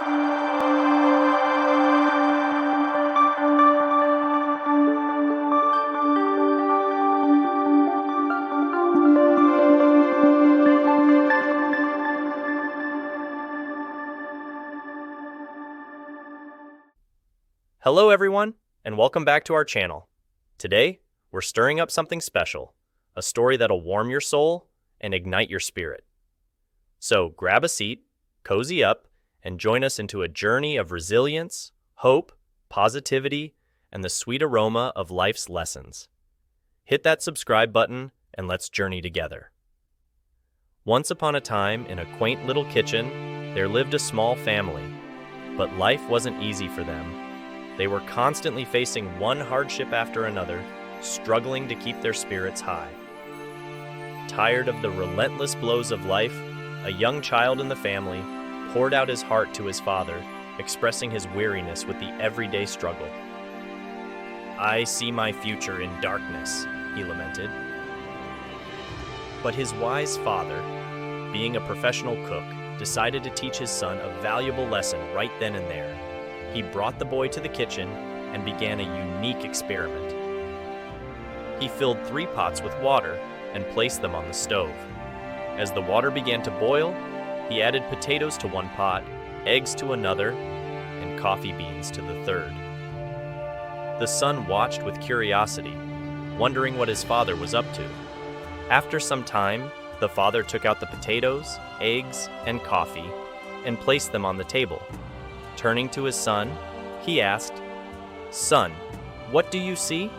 Hello everyone, and welcome back to our channel. Today, we're stirring up something special, a story that'll warm your soul and ignite your spirit. So grab a seat, cozy up, and join us into a journey of resilience, hope, positivity, and the sweet aroma of life's lessons. Hit that subscribe button and let's journey together. Once upon a time, in a quaint little kitchen, there lived a small family. But life wasn't easy for them. They were constantly facing one hardship after another, struggling to keep their spirits high. Tired of the relentless blows of life, a young child in the family poured out his heart to his father, expressing his weariness with the everyday struggle. "I see my future in darkness," he lamented. But his wise father, being a professional cook, decided to teach his son a valuable lesson right then and there. He brought the boy to the kitchen and began a unique experiment. He filled 3 pots with water and placed them on the stove. As the water began to boil, he added potatoes to one pot, eggs to another, and coffee beans to the third. The son watched with curiosity, wondering what his father was up to. After some time, the father took out the potatoes, eggs, and coffee and placed them on the table. Turning to his son, he asked, "Son, what do you see?"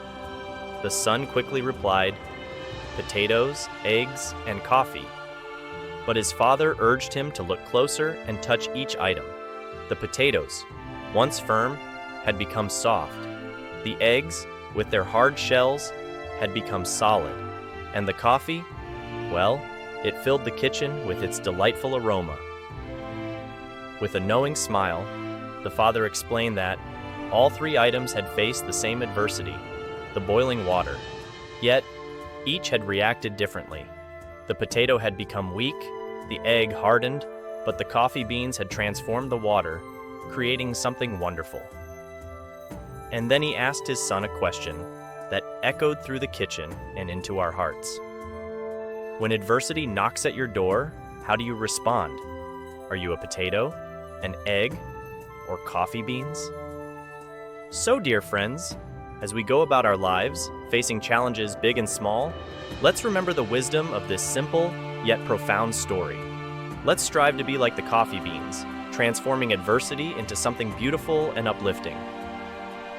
The son quickly replied, "Potatoes, eggs, and coffee." But his father urged him to look closer and touch each item. The potatoes, once firm, had become soft. The eggs, with their hard shells, had become solid. And the coffee, well, it filled the kitchen with its delightful aroma. With a knowing smile, the father explained that all 3 items had faced the same adversity, the boiling water. Yet, each had reacted differently. The potato had become weak, the egg hardened, but the coffee beans had transformed the water, creating something wonderful. And then he asked his son a question that echoed through the kitchen and into our hearts. When adversity knocks at your door, how do you respond? Are you a potato, an egg, or coffee beans? So, dear friends, as we go about our lives, facing challenges big and small, let's remember the wisdom of this simple yet profound story. Let's strive to be like the coffee beans, transforming adversity into something beautiful and uplifting.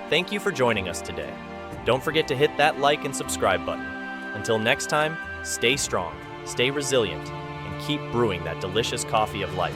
Thank you for joining us today. Don't forget to hit that like and subscribe button. Until next time, stay strong, stay resilient, and keep brewing that delicious coffee of life.